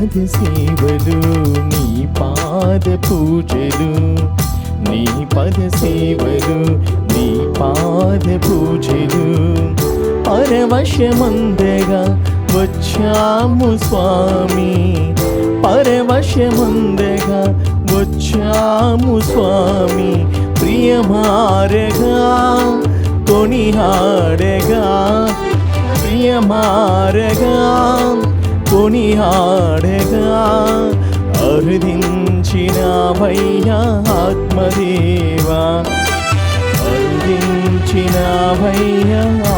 పాద సేవలు, నీ పాద పూజలు, నీ పద సేవలు, నీ పాద పూజలు. పరవశమందగా వచ్చాము స్వామి, పరవశమందగా వచ్చాము స్వామి. ప్రియమారగా కొనిహాడగా, ప్రియమారగా కొనిహాడగా, అరుదించినావయ్యా ఆత్మదేవా, అరుదించినావయ్యా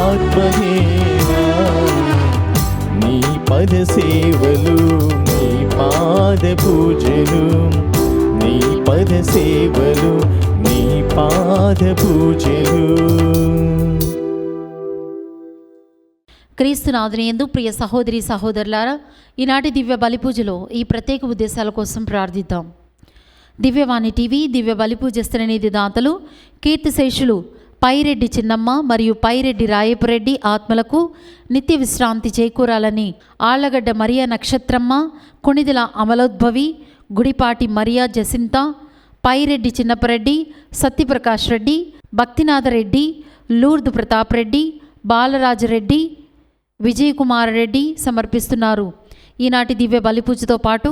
ఆత్మదేవా. నీ పద సేవలు, నీ పాద పూజలు, నీ పద సేవలు, నీ పాద పూజలు. క్రీస్తునాథుని యందు ప్రియ సహోదరి సహోదరులారా, ఈనాటి దివ్య బలిపూజలో ఈ ప్రత్యేక ఉద్దేశాల కోసం ప్రార్థిద్దాం. దివ్యవాణి టీవీ దివ్య బలిపూజ శ్రేణిధి దాతలు కీర్తిశేషులు పైరెడ్డి చిన్నమ్మ మరియు పైరెడ్డి రాయపురెడ్డి ఆత్మలకు నిత్య విశ్రాంతి చేకూరాలని ఆళ్లగడ్డ మరియా నక్షత్రమ్మ, కొణిదెల అమలోద్భవి, గుడిపాటి మరియా జసింత, పైరెడ్డి చిన్నపరెడ్డి, సత్యప్రకాష్ రెడ్డి, భక్తినాథరెడ్డి, లూర్దు ప్రతాప్ రెడ్డి, బాలరాజరెడ్డి, విజయకుమార్ రెడ్డి సమర్పిస్తున్నారు. ఈనాటి దివ్య బలిపూజతో పాటు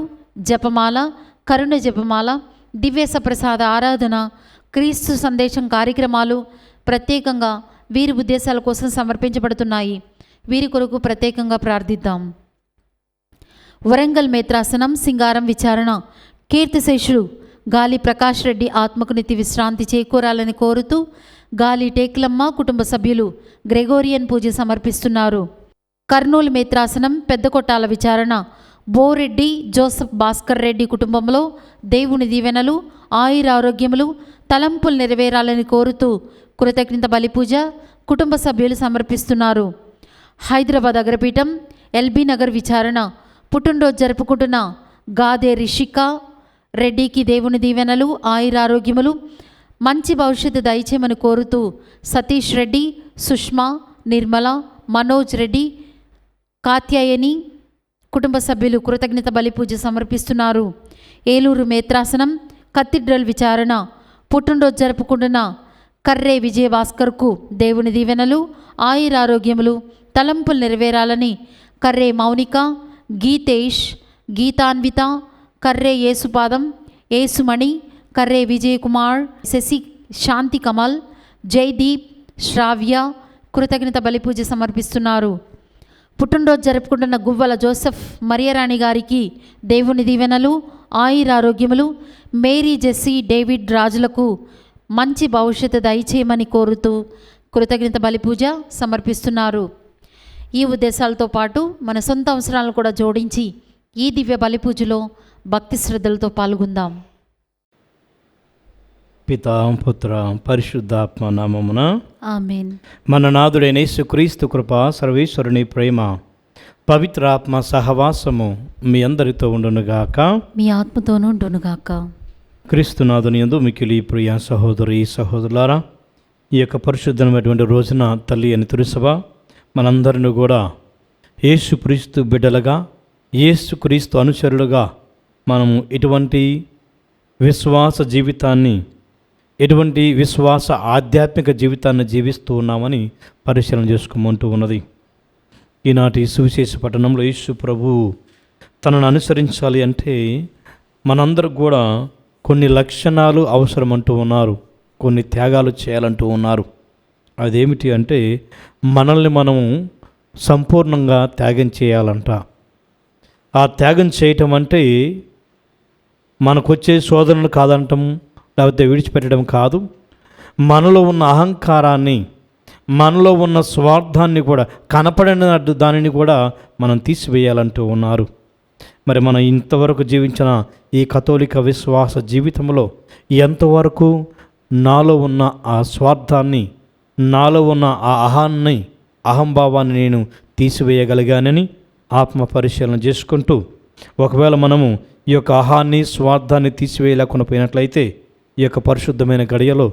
జపమాల, కరుణ జపమాల, దివ్య ప్రసాద ఆరాధన, క్రీస్తు సందేశం కార్యక్రమాలు ప్రత్యేకంగా వీరి ఉద్దేశాల కోసం సమర్పించబడుతున్నాయి. వీరి కొరకు ప్రత్యేకంగా ప్రార్థిద్దాం. వరంగల్ మేత్రాసనం సింగారం విచారణ కీర్తిశేషులు గాలి ప్రకాష్ రెడ్డి ఆత్మకు నిత్య విశ్రాంతి చేకూరాలని కోరుతూ గాలి టేక్లమ్మ కుటుంబ సభ్యులు గ్రెగోరియన్ పూజ సమర్పిస్తున్నారు. కర్నూలు మేత్రాసనం పెద్ద కొట్టాల విచారణ బోరెడ్డి జోసఫ్ భాస్కర్ రెడ్డి కుటుంబంలో దేవుని దీవెనలు, ఆయురారోగ్యములు, తలంపులు నెరవేరాలని కోరుతూ కృతజ్ఞత బలిపూజ కుటుంబ సభ్యులు సమర్పిస్తున్నారు. హైదరాబాద్ అగ్రపీఠం ఎల్బీ నగర్ విచారణ పుట్టినరోజు జరుపుకుంటున్న గాదే రిషిక రెడ్డికి దేవుని దీవెనలు, ఆయురారోగ్యములు, మంచి భవిష్యత్తు దయచేయమని కోరుతూ సతీష్ రెడ్డి, సుష్మా, నిర్మల, మనోజ్ రెడ్డి, కాత్యాయని కుటుంబ సభ్యులు కృతజ్ఞత బలిపూజ సమర్పిస్తున్నారు. ఏలూరు మేత్రాసనం కథీడ్రల్ విచారణ పుట్టినరోజు జరుపుకుంటున్న కర్రే విజయభాస్కర్కు దేవుని దీవెనలు, ఆయురారోగ్యములు, తలంపులు నెరవేరాలని కర్రే మౌనిక, గీతేష్, గీతాన్విత, కర్రే యేసుపాదం, యేసుమణి, కర్రే విజయకుమార్, శశి, శాంతి కమల్, జైదీప్, శ్రావ్య కృతజ్ఞత బలిపూజ సమర్పిస్తున్నారు. పుట్టినరోజు జరుపుకుంటున్న గువ్వల జోసెఫ్ మరియరాణి గారికి దేవుని దీవెనలు, ఆయురారోగ్యములు, మేరీ జెస్సీ డేవిడ్ రాజులకు మంచి భవిష్యత్తు దయచేయమని కోరుతూ కృతజ్ఞత బలిపూజ సమర్పిస్తున్నారు. ఈ ఉద్దేశాలతో పాటు మన సొంత అవసరాలను కూడా జోడించి ఈ దివ్య బలిపూజలో భక్తి శ్రద్ధలతో పాల్గొందాం. పితా పుత్ర పరిశుద్ధాత్మ నామమున ఆమేన్. మన నాథుడైన యేసుక్రీస్తు కృప, సర్వేశ్వరుని ప్రేమ, పవిత్రాత్మ సహవాసము మీ అందరితో ఉండునుగాక, మీ ఆత్మతోనూ ఉండునుగాక. క్రీస్తునాథుని యందు మిక్కిలి ప్రియ సహోదరి సహోదరులారా, ఈ యొక్క పరిశుద్ధమైనటువంటి రోజున తల్లి అని తులసభ మనందరిని కూడా యేసుక్రీస్తు బిడ్డలుగా, యేసుక్రీస్తు అనుచరులుగా మనము ఎటువంటి విశ్వాస జీవితాన్ని, ఎటువంటి విశ్వాస ఆధ్యాత్మిక జీవితాన్ని జీవిస్తూ ఉన్నామని పరిశీలన చేసుకోమంటూ ఉన్నది. ఈనాటి సువిశేష పట్టణంలో యేసు ప్రభువు తనను అనుసరించాలి అంటే మనందరూ కూడా కొన్ని లక్షణాలు అవసరమంటూ ఉన్నారు, కొన్ని త్యాగాలు చేయాలంటూ ఉన్నారు. అదేమిటి అంటే మనల్ని మనము సంపూర్ణంగా త్యాగం చేయాలంట. ఆ త్యాగం చేయటం అంటే మనకొచ్చే శోధనలు కాదంటం, లేకపోతే విడిచిపెట్టడం కాదు. మనలో ఉన్న అహంకారాన్ని, మనలో ఉన్న స్వార్థాన్ని కూడా, కనపడిన దానిని కూడా మనం తీసివేయాలంటూ ఉన్నారు. మరి మనం ఇంతవరకు జీవించిన ఈ కథోలిక విశ్వాస జీవితంలో ఎంతవరకు నాలో ఉన్న ఆ స్వార్థాన్ని, నాలో ఉన్న ఆ అహంభావాన్ని నేను తీసివేయగలిగానని ఆత్మ పరిశీలన చేసుకుంటూ, ఒకవేళ మనము ఈ యొక్క అహాన్ని, స్వార్థాన్ని తీసివేయలేకుండా పోయినట్లయితే ఈ యొక్క పరిశుద్ధమైన గడియలో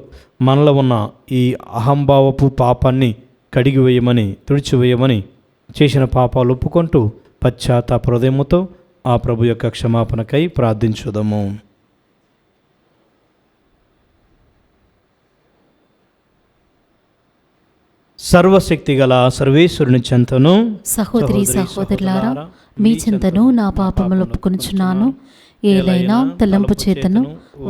మనలో ఉన్న ఈ అహంభావపు పాపాన్ని కడిగివేయమని, తుడిచివేయమని, చేసిన పాపాలు ఒప్పుకుంటూ పశ్చాత్తాప హృదయముతో ఆ ప్రభు యొక్క క్షమాపణకై ప్రార్థించుదాము. సర్వశక్తి గల సర్వేశ్వరుని చెంతను సహోదరి సహోదరులారా, మీ చింతను నా పాపములు ఒప్పుకొనుచున్నాను. ఏలైనా తలంపు చేతను,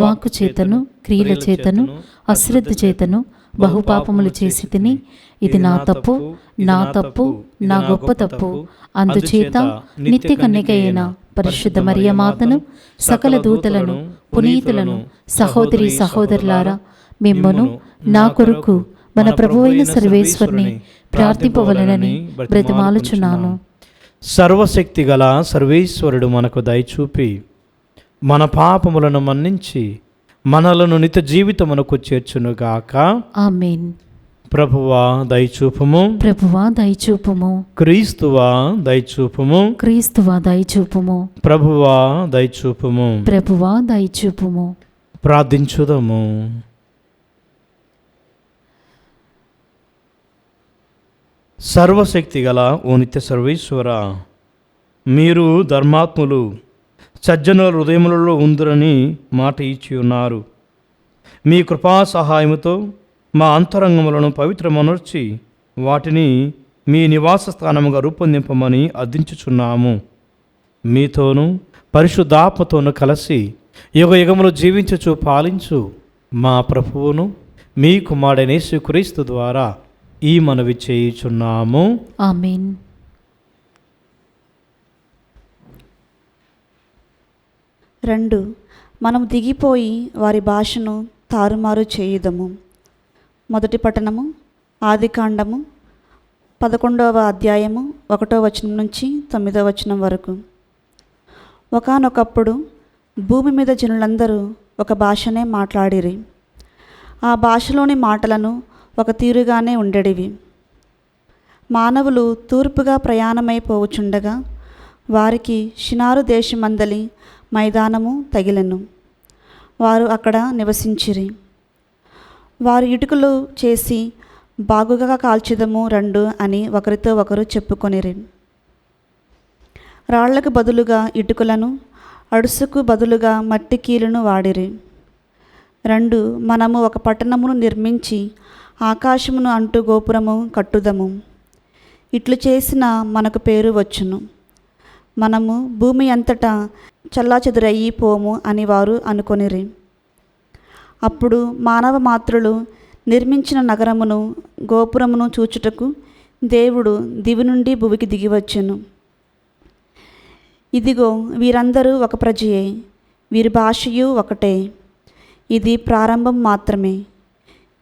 వాక్కు చేతను, క్రియల చేతను, అశ్రద్ధ చేతను బహుపాపములు చేసి తిని, ఇది నా తప్పు, నా గొప్ప తప్పు. అందుచేత నిత్య కన్యక అయిన పరిశుద్ధ మరియమాతను, సకల దూతలను, పునీతులను, సహోదరి సహోదరులారా, మిమ్మును నా కొరకు మన ప్రభువైన సర్వేశ్వరుని ప్రార్థింపవలనని బ్రతిమాలుచున్నాను. సర్వశక్తి గల సర్వేశ్వరుడు మనకు దయచూపి మన పాపములను మన్నించి మనలను నిత్య జీవితమునకు చేర్చునుగాక. ఆమేన్. ప్రభువా దయచూపుము, ప్రభువా దయచూపుము, క్రీస్తువా దయచూపుము, క్రీస్తువా దయచూపుము, ప్రభువా దయచూపుము. ప్రభువా దయచూపుము. ప్రార్థించుదము. సర్వశక్తి గల ఓ నిత్య సర్వేశ్వర, మీరు ధర్మాత్ములు, సజ్జనుల హృదయములలో ఉందురని మాట ఇచ్చి ఉన్నారు. మీ కృపా సహాయముతో మా అంతరంగములను పవిత్రమనర్చి వాటిని మీ నివాస స్థానముగా రూపొందింపమని అర్థించుచున్నాము. మీతోనూ పరిశుద్ధాత్మతోనూ కలిసి యుగ యుగములు జీవించుచు పాలించు మా ప్రభువును మీ కుమారుడైన యేసుక్రీస్తు ద్వారా ఈ మనవి చేయుచున్నాము. ఆమేన్. రెండు, మనం దిగిపోయి వారి భాషను తారుమారు చేయుదము. మొదటి పట్టణము ఆదికాండము 11వ అధ్యాయము 1వ వచనం నుంచి 9వ వచనం వరకు. ఒకానొకప్పుడు భూమి మీద జనులందరూ ఒక భాషనే మాట్లాడిరి. ఆ భాషలోని మాటలను ఒక తీరుగానే ఉండేటివి. మానవులు తూర్పుగా ప్రయాణమైపోవచుండగా వారికి షినారు దేశమందలి మైదానము తగిలెను. వారు అక్కడ నివసించిరి. వారు ఇటుకలు చేసి బాగుగా కాల్చిదము రండు అని ఒకరితో ఒకరు చెప్పుకొనిరి. రాళ్లకు బదులుగా ఇటుకలను, అడుసుకు బదులుగా మట్టి కీలును వాడిరి. రెండు, మనము ఒక పట్టణమును నిర్మించి ఆకాశమును అంటూ గోపురము కట్టుదము. ఇట్లు చేసిన మనకు పేరు వచ్చును. మనము భూమి అంతటా చల్లాచెదురయ్యి పోము అని వారు అనుకొనిరి. అప్పుడు మానవ మాత్రులు నిర్మించిన నగరమును, గోపురమును చూచుటకు దేవుడు దివి నుండి భువికి దిగివచ్చెను. ఇదిగో వీరందరూ ఒక ప్రజయే, వీరి భాషయు ఒకటే. ఇది ప్రారంభం మాత్రమే.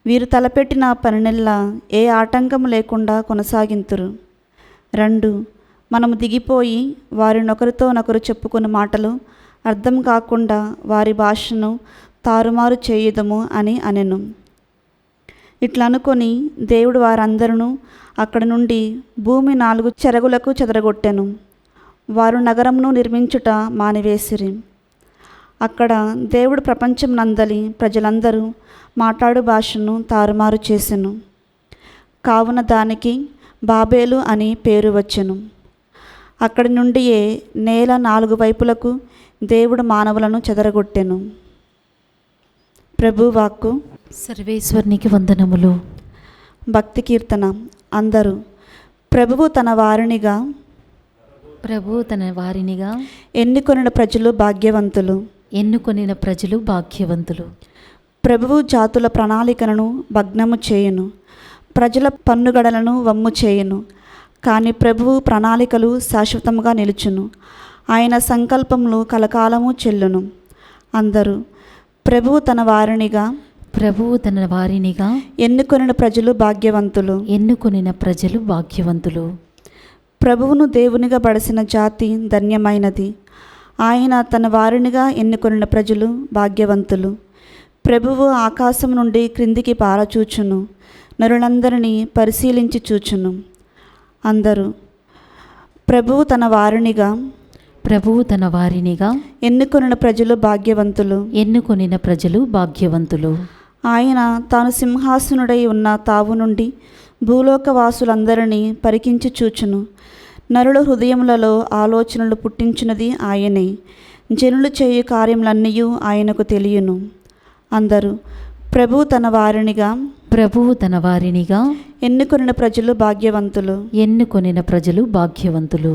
వీరు తలపెట్టిన పనినెల్లా ఏ ఆటంకం లేకుండా కొనసాగింతురు. రెండు, మనము దిగిపోయి వారినొకరితో నొకరు చెప్పుకున్న మాటలు అర్థం కాకుండా వారి భాషను తారుమారు చేయుదము అని అనెను. ఇట్లా అనుకొని దేవుడు వారందరూ అక్కడి నుండి భూమి 4 చెరగులకు చెదరగొట్టెను. వారు నగరమును నిర్మించుట మానివేసిరి. అక్కడ దేవుడు ప్రపంచం నందలి ప్రజలందరూ మాట్లాడు భాషను తారుమారు చేసెను. కావున దానికి బాబేలు అని పేరు వచ్చెను. అక్కడి నుండియే నేల 4 వైపులకు దేవుడు మానవులను చెదరగొట్టెను. ప్రభు వాక్కు. సర్వేశ్వరునికి వందనములు. భక్తి కీర్తన. అందరూ ప్రభువు తన వారినిగా, ప్రభు తన వారినిగా ఎన్నుకొనిన ప్రజలు భాగ్యవంతులు. ఎన్నుకొనిన ప్రజలు భాగ్యవంతులు. ప్రభువు జాతుల ప్రణాళికలను భగ్నము చేయును, ప్రజల పన్నుగడలను వమ్ము చేయును. కానీ ప్రభువు ప్రణాళికలు శాశ్వతముగా నిలుచును, ఆయన సంకల్పములు కలకాలము చెల్లును. అందరూ ప్రభువు తన వారినిగా, ప్రభువు తన వారినిగా ఎన్నుకొనిన ప్రజలు భాగ్యవంతులు. ఎన్నుకొనిన ప్రజలు భాగ్యవంతులు. ప్రభువును దేవునిగా బడసిన జాతి ధన్యమైనది. ఆయన తన వారినిగా ఎన్నుకొనిన ప్రజలు భాగ్యవంతులు. ప్రభువు ఆకాశం నుండి క్రిందికి పారచూచును, నరులందరినీ పరిశీలించి చూచును. అందరూ ప్రభువు తన వారినిగా, ప్రభువు తన వారినిగా ఎన్నుకొనిన ప్రజలు భాగ్యవంతులు. ఎన్నుకొనిన ప్రజలు భాగ్యవంతులు. ఆయన తాను సింహాసనుడై ఉన్న తావు నుండి భూలోకవాసులందరినీ పరికించి చూచును, నరుల హృదయములలో ఆలోచనలు పుట్టించినది ఆయనే. జనులు చేయు కార్యములన్నీ ఆయనకు తెలియను. అందరూ ప్రభువు తన వారినిగా ఎన్నుకొనిన ప్రజలు భాగ్యవంతులు.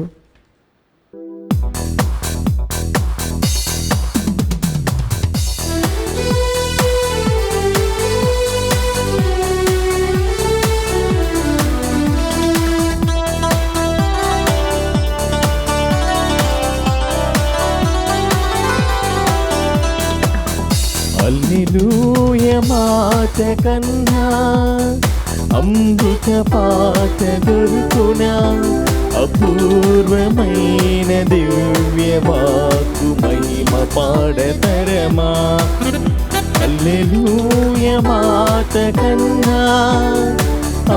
హల్లెలూయ మాట కన్నా అమృత పాట దొరుకునా, అపూర్వమైన దివ్య వాక్కు మహిమ పాడతరమా. హల్లెలూయ మాట కన్నా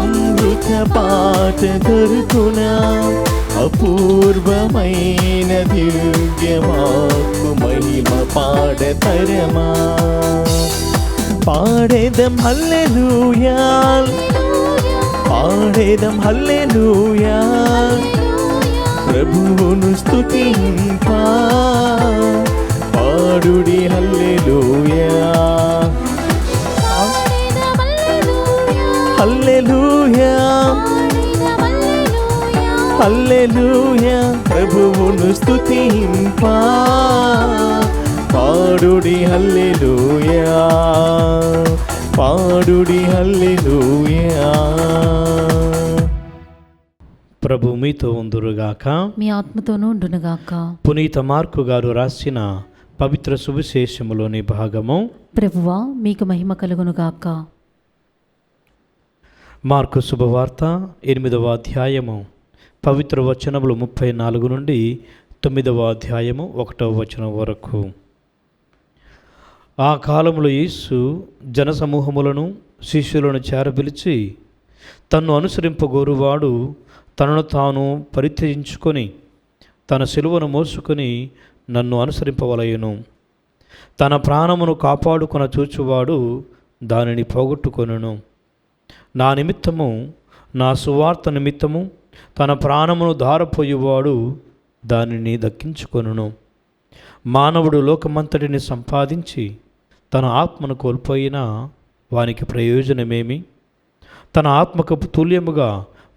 అమృత పాట దొరుకునా, అపూర్వమైన దివ్య వాక్కు మహిమ పాడతరమా. పాడేదం హల్లెలూయా, పాడేదం హల్లెలూయా, ప్రభువును స్తుతింపా, పాడుడి హల్లెలూయా. హల్లెలూయా హల్లెలూయా, ప్రభువును స్తుతింపా, పాడుడి హల్లెలూయా, పాడుడి హల్లెలూయా. ప్రభు మీతో ఉందురుగాక, మీ ఆత్మతోనూ ఉండునుగాక. పునీత మార్కు గారు రాసిన పవిత్ర సువిశేషములోని భాగము. ప్రభువా మీకు మహిమ కలుగునుగాక. మార్కు శుభవార్త 8వ అధ్యాయము పవిత్ర వచనములు 34 నుండి 9వ అధ్యాయము 1వ వచనం వరకు. ఆ కాలములో యేసు జనసమూహములను శిష్యులను చేరపిలిచి, తన్ను అనుసరింపగోరువాడు తనను తాను పరిత్యజించుకొని తన సిలువను మోసుకొని నన్ను అనుసరింపవలయును. తన ప్రాణమును కాపాడుకొన చూచువాడు దానిని పోగొట్టుకొనును. నా నిమిత్తము, నా సువార్త నిమిత్తము తన ప్రాణమును ధారపోయేవాడు దానిని దక్కించుకొనును. మానవుడు లోకమంతటిని సంపాదించి తన ఆత్మను కోల్పోయినా వానికి ప్రయోజనమేమి? తన ఆత్మకు తుల్యముగా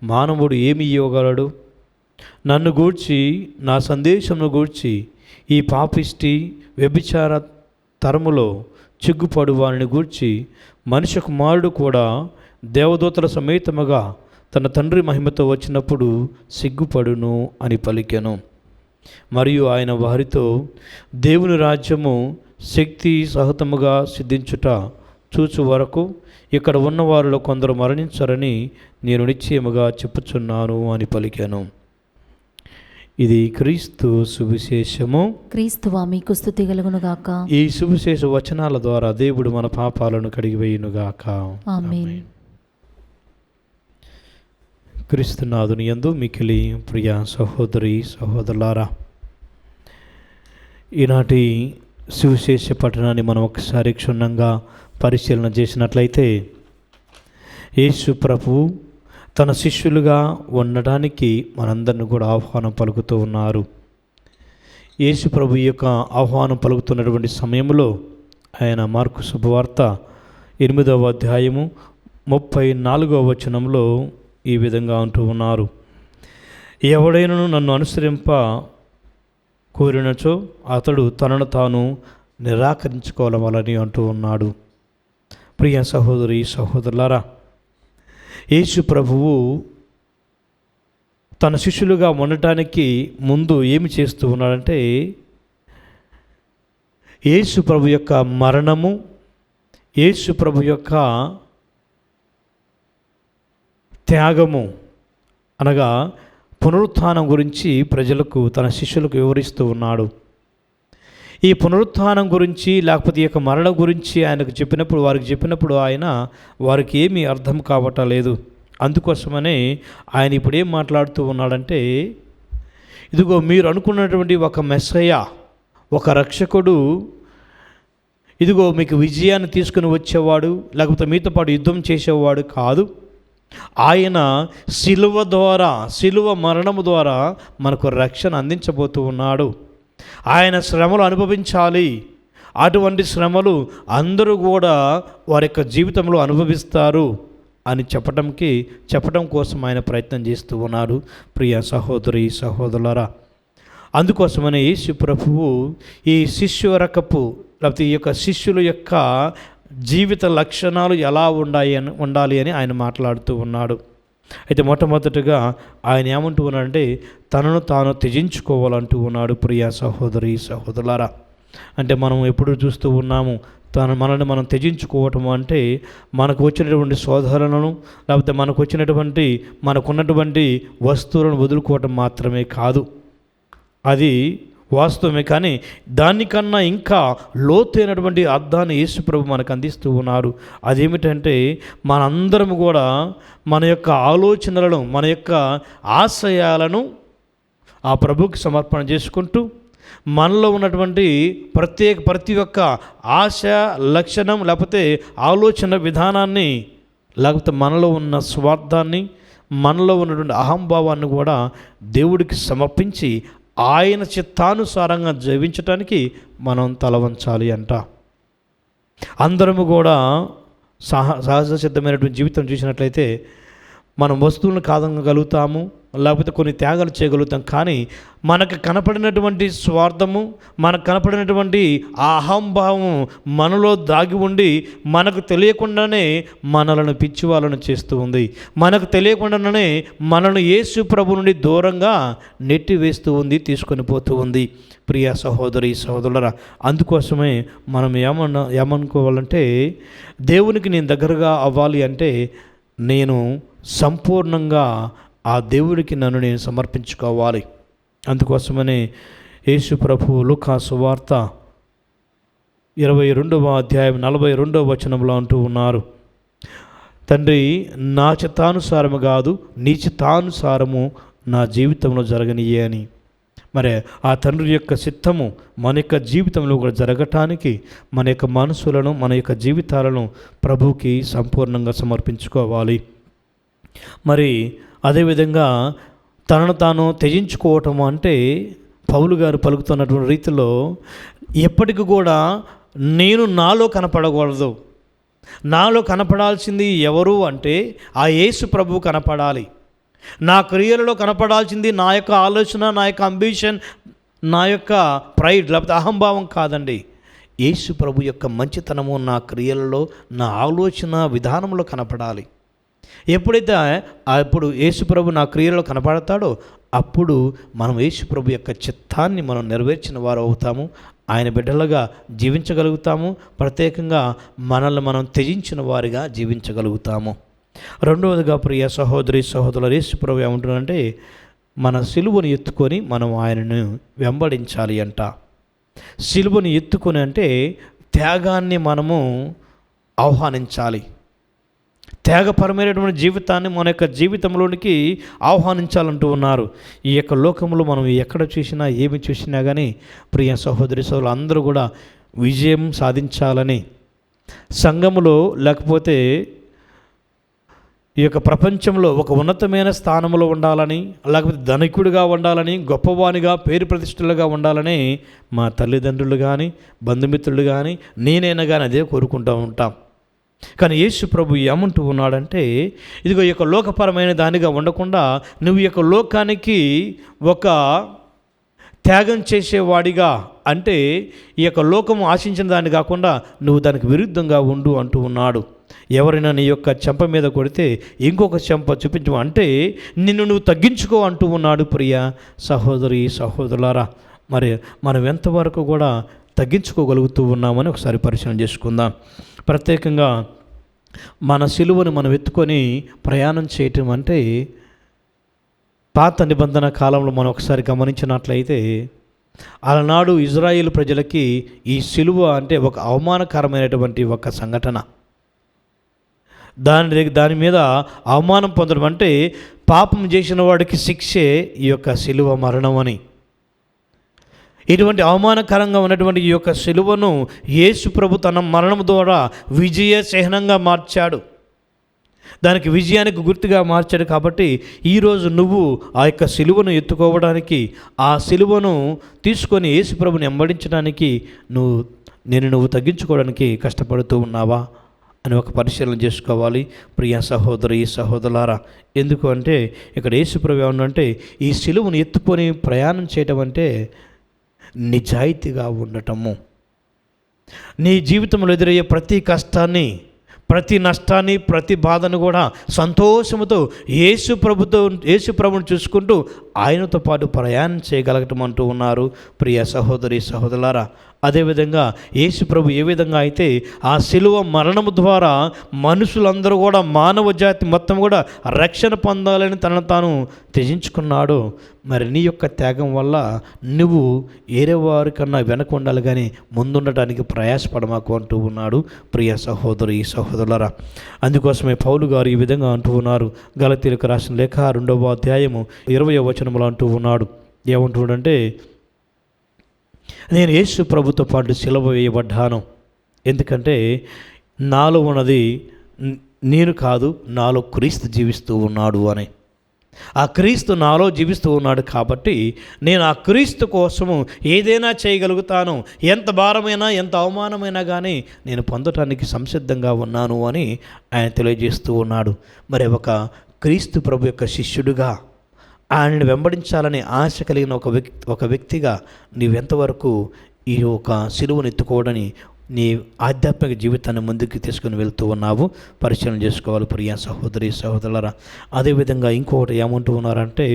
మానవుడు ఏమి ఇవ్వగలడు? నన్ను గూర్చి, నా సందేశమును గూర్చి ఈ పాపిష్టి వ్యభిచార తరములో చిగ్గుపడు వారిని గూర్చి మనుష్య కుమారుడు కూడా దేవదూతల సమేతముగా తన తండ్రి మహిమతో వచ్చినప్పుడు సిగ్గుపడును అని పలికెను. మరియు ఆయన వారితో, దేవుని రాజ్యము శక్తి సహితముగా సిద్ధించుట చూచు వరకు ఇక్కడ ఉన్నవారిలో కొందరు మరణించరని నేను నిశ్చయముగా చెప్పుచున్నాను అని పలికాను. ఇది క్రీస్తు సువిశేషము. క్రీస్తువా మీకు స్తుతి కలుగునుగాక. ఈ సువిశేష వచనాల ద్వారా దేవుడు మన పాపాలను కడిగివేయునుగాక. ఆమేన్. క్రీస్తునాథుని యందు మిక్కిలి ప్రియ సహోదరి సహోదరులారా, ఈనాటి సువిశేష పఠనాన్ని మనం ఒకసారి క్షుణ్ణంగా పరిశీలన చేసినట్లయితే, యేసు ప్రభువు తన శిష్యులుగా ఉండడానికి మనందరిని కూడా ఆహ్వానం పలుకుతూ ఉన్నారు. యేసు ప్రభు యొక్క ఆహ్వానం పలుకుతున్నటువంటి సమయంలో ఆయన మార్కు శుభవార్త 8వ అధ్యాయము 34వ వచనంలో ఈ విధంగా అంటూ ఉన్నారు. ఎవడైనను నన్ను అనుసరింప కోరినచో అతడు తనను తాను నిరాకరించుకోవాలని అంటూ ఉన్నాడు. ప్రియ సహోదరి సహోదరులారా, యేసు ప్రభువు తన శిష్యులుగా ఉండటానికి ముందు ఏమి చేస్తూ ఉన్నాడంటే, యేసు ప్రభు యొక్క మరణము, యేసు ప్రభు యొక్క త్యాగము అనగా పునరుత్థానం గురించి ప్రజలకు, తన శిష్యులకు వివరిస్తూ ఉన్నాడు. ఈ పునరుత్థానం గురించి లేకపోతే ఈ యొక్క మరణం గురించి ఆయనకు చెప్పినప్పుడు ఆయన వారికి ఏమీ అర్థం కావటం లేదు. అందుకోసమనే ఆయన ఇప్పుడు ఏం మాట్లాడుతూ ఉన్నాడంటే, ఇదిగో మీరు అనుకున్నటువంటి ఒక మెస్సయ్య, ఒక రక్షకుడు, ఇదిగో మీకు విజయాన్ని తీసుకుని వచ్చేవాడు, లేకపోతే మీతో పాటు యుద్ధం చేసేవాడు కాదు. ఆయన శిలువ ద్వారా, శిలువ మరణము ద్వారా మనకు రక్షణ అందించబోతూ ఉన్నాడు. ఆయన శ్రమలు అనుభవించాలి. అటువంటి శ్రమలు అందరూ కూడా వారి యొక్క జీవితంలో అనుభవిస్తారు అని చెప్పడం కోసం ఆయన ప్రయత్నం చేస్తూ ఉన్నాడు. ప్రియ సహోదరి సహోదరులారా, అందుకోసమనే యేసు ప్రభువు ఈ శిష్యురకపు లేకపోతే ఈ యొక్క శిష్యుల యొక్క జీవిత లక్షణాలు ఎలా ఉండాలి అని ఆయన మాట్లాడుతూ ఉన్నాడు. అయితే మొట్టమొదటిగా ఆయన ఏమంటూ ఉన్నాడంటే తనను తాను త్యజించుకోవాలంటూ ఉన్నాడు. ప్రియ సహోదరి సహోదరులారా, అంటే మనం ఎప్పుడు చూస్తూ ఉన్నాము మనల్ని మనం త్యజించుకోవటం అంటే మనకు వచ్చినటువంటి శోధనలను లేకపోతే మనకున్నటువంటి వస్తువులను వదులుకోవటం మాత్రమే కాదు. అది వాస్తవమే, కానీ దానికన్నా ఇంకా లోతైనటువంటి అర్థాన్ని యేసుప్రభు మనకు అందిస్తూ ఉన్నారు. అదేమిటంటే మనందరం కూడా మన యొక్క ఆలోచనలను, మన యొక్క ఆశయాలను ఆ ప్రభువుకి సమర్పణ చేసుకుంటూ మనలో ఉన్నటువంటి ప్రతి ఒక్క ఆశ లక్షణం లేకపోతే ఆలోచన విధానాన్ని లేకపోతే మనలో ఉన్న స్వార్థాన్ని, మనలో ఉన్నటువంటి అహంభావాన్ని కూడా దేవుడికి సమర్పించి ఆయన చిత్తానుసారంగా జీవించటానికి మనం తల వంచాలి అంట. అందరము కూడా సహజ సిద్ధమైనటువంటి జీవితం చూసినట్లయితే మనం వస్తువులను కాదనగలుగుతాము, లేకపోతే కొన్ని త్యాగాలు చేయగలుగుతాం. కానీ మనకు కనపడినటువంటి స్వార్థము, మనకు కనపడినటువంటి ఆ అహంభావము మనలో దాగి ఉండి మనకు తెలియకుండానే మనలను పిచ్చివాళ్ళను చేస్తూ ఉంది. మనకు తెలియకుండానే మనను యేసు ప్రభు నుండి దూరంగా నెట్టివేస్తూ ఉంది, తీసుకొని పోతూ ఉంది. ప్రియ సహోదరి సహోదరులరా, అందుకోసమే మనం ఏమనుకోవాలంటే దేవునికి నేను దగ్గరగా అవ్వాలి అంటే నేను సంపూర్ణంగా ఆ దేవుడికి నన్ను నేను సమర్పించుకోవాలి. అందుకోసమనే యేసు ప్రభు లూకా సువార్త 22వ అధ్యాయం 42వ వచనంలో అంటూ ఉన్నారు, తండ్రి నా చిత్తానుసారము కాదు నీ చిత్తానుసారము నా జీవితంలో జరగనియే అని. మరి ఆ తండ్రి యొక్క చిత్తము మన యొక్క జీవితంలో కూడా జరగటానికి మన యొక్క మనసులను, మన యొక్క జీవితాలను ప్రభువుకి సంపూర్ణంగా సమర్పించుకోవాలి. మరి అదేవిధంగా తనను తాను త్యజించుకోవటం అంటే పౌలు గారు పలుకుతున్నటువంటి రీతిలో ఎప్పటికి కూడా నేను నాలో కనపడకూడదు. నాలో కనపడాల్సింది ఎవరు అంటే ఆ యేసు ప్రభువు కనపడాలి. నా క్రియలలో కనపడాల్సింది నా యొక్క ఆలోచన, నా యొక్క అంబిషన్, నా యొక్క ప్రైడ్ లేకపోతే అహంభావం కాదండి. యేసు ప్రభు యొక్క మంచితనము నా క్రియలలో, నా ఆలోచన విధానంలో కనపడాలి. ఎప్పుడైతే అప్పుడు యేసుప్రభు నా క్రియలో కనపడతాడో అప్పుడు మనం యేసుప్రభు యొక్క చిత్తాన్ని మనం నెరవేర్చిన వారు అవుతాము, ఆయన బిడ్డలుగా జీవించగలుగుతాము, ప్రత్యేకంగా మనల్ని మనం త్యజించిన వారిగా జీవించగలుగుతాము. రెండవదిగా ప్రియ సహోదరి సహోదరులు, యేసుప్రభు ఏమంటున్నారంటే మన సిలువను ఎత్తుకొని మనం ఆయనను వెంబడించాలి అంట. సిలువను ఎత్తుకొని అంటే త్యాగాన్ని మనము ఆహ్వానించాలి. త్యాగపరమైనటువంటి జీవితాన్ని మన యొక్క జీవితంలోనికి ఆహ్వానించాలంటూ ఉన్నారు. ఈ యొక్క లోకంలో మనం ఎక్కడ చూసినా ఏమి చూసినా కానీ ప్రియ సహోదరి సోదరులు అందరూ కూడా విజయం సాధించాలని, సంఘములో లేకపోతే ఈ యొక్క ప్రపంచంలో ఒక ఉన్నతమైన స్థానంలో ఉండాలని, లేకపోతే ధనికుడిగా ఉండాలని, గొప్పవానిగా పేరు ప్రతిష్టలుగా ఉండాలని మా తల్లిదండ్రులు కానీ బంధుమిత్రులు కానీ నేనైనా కానీ అదే కోరుకుంటూ ఉంటాం. కానీ యేసు ప్రభు ఏమంటూ ఉన్నాడంటే ఇదిగో ఈ యొక్క లోకపరమైన దానిగా ఉండకుండా నువ్వు ఈ యొక్క లోకానికి ఒక త్యాగం చేసేవాడిగా, అంటే ఈ యొక్క లోకము ఆశించిన దాన్ని కాకుండా నువ్వు దానికి విరుద్ధంగా ఉండు అంటూ ఉన్నాడు. ఎవరైనా నీ యొక్క చెంప మీద కొడితే ఇంకొక చెంప చూపించు అంటే నిన్ను నువ్వు తగ్గించుకో అంటూ ఉన్నాడు. ప్రియ సహోదరి సహోదరులారా, మరి మనం ఎంతవరకు కూడా తగ్గించుకోగలుగుతూ ఉన్నామని ఒకసారి పరిశీలన చేసుకుందాం. ప్రత్యేకంగా మన సిలువను మనం ఎత్తుకొని ప్రయాణం చేయటం అంటే పాత నిబంధన కాలంలో మనం ఒకసారి గమనించినట్లయితే అలనాడు ఇజ్రాయేలు ప్రజలకి ఈ సిలువ అంటే ఒక అవమానకరమైనటువంటి ఒక సంఘటన. దాని మీద అవమానం పొందడం అంటే పాపం చేసిన వాడికి శిక్షే ఈ యొక్క సిలువ మరణం అని. ఇటువంటి అవమానకరంగా ఉన్నటువంటి ఈ యొక్క సిలువను యేసు ప్రభు తన మరణం ద్వారా విజయ చిహ్నంగా మార్చాడు. దానికి విజయానికి గుర్తుగా మార్చాడు. కాబట్టి ఈరోజు నువ్వు ఆ యొక్క సిలువను ఎత్తుకోవడానికి, ఆ సిలువను తీసుకొని యేసుప్రభుని వెంబడించడానికి నువ్వు తగ్గించుకోవడానికి కష్టపడుతూ ఉన్నావా అని ఒక పరిశీలన చేసుకోవాలి ప్రియ సహోదరి సహోదరులారా. ఎందుకు అంటే ఇక్కడ యేసుప్రభు ఏమన్నంటే ఈ సిలువను ఎత్తుకొని ప్రయాణం చేయటం అంటే నిజాయితీగా ఉండటము. నీ జీవితంలో ఎదురయ్యే ప్రతి కష్టాన్ని, ప్రతి నష్టాన్ని, ప్రతి బాధను కూడా సంతోషముతో యేసుప్రభుని చూసుకుంటూ ఆయనతో పాటు ప్రయాణం చేయగలగటం అంటూ ఉన్నారు ప్రియ సహోదరి సహోదరులారా. అదేవిధంగా యేసుప్రభు ఏ విధంగా అయితే ఆ శిలువ మరణము ద్వారా మనుషులందరూ కూడా, మానవ జాతి మొత్తం కూడా రక్షణ పొందాలని తనను తాను త్యజించుకున్నాడో, మరి నీ యొక్క త్యాగం వల్ల నువ్వు వేరే వారికన్నా వెనక ఉండాలి కానీ ముందుండటానికి ప్రయాసపడమాకు అంటూ ఉన్నాడు ప్రియ సహోదరి సహోదరులారా. అందుకోసమే పౌలు గారు ఈ విధంగా అంటూ ఉన్నారు. గలతీయులకు రాసిన లేఖ 2వ అధ్యాయము 20వ వచనంలో అంటూ ఉన్నాడు. ఏమంటున్నాడంటే, నేను యేసు ప్రభుతో పాటు సిలువ వేయబడ్డాను, ఎందుకంటే నాలో ఉన్నది నేను కాదు, నాలో క్రీస్తు జీవిస్తూ ఉన్నాడు అని. ఆ క్రీస్తు నాలో జీవిస్తూ ఉన్నాడు కాబట్టి నేను ఆ క్రీస్తు కోసము ఏదైనా చేయగలుగుతాను, ఎంత భారమైనా ఎంత అవమానమైనా కానీ నేను పొందటానికి సంసిద్ధంగా ఉన్నాను అని ఆయన తెలియజేస్తూ ఉన్నాడు. మరి ఒక క్రీస్తు ప్రభు యొక్క శిష్యుడిగా, ఆయనను వెంబడించాలనే ఆశ కలిగిన ఒక వ్యక్తిగా నీవెంతవరకు ఈ ఒక సిలువను ఎత్తుకోవడని నీ ఆధ్యాత్మిక జీవితాన్ని ముందుకు తీసుకుని వెళ్తూ ఉన్నావు పరిశీలన చేసుకోవాలి ప్రియ సహోదరి సహోదరులారా. అదేవిధంగా ఇంకొకటి ఏమంటూ ఉన్నారంటే,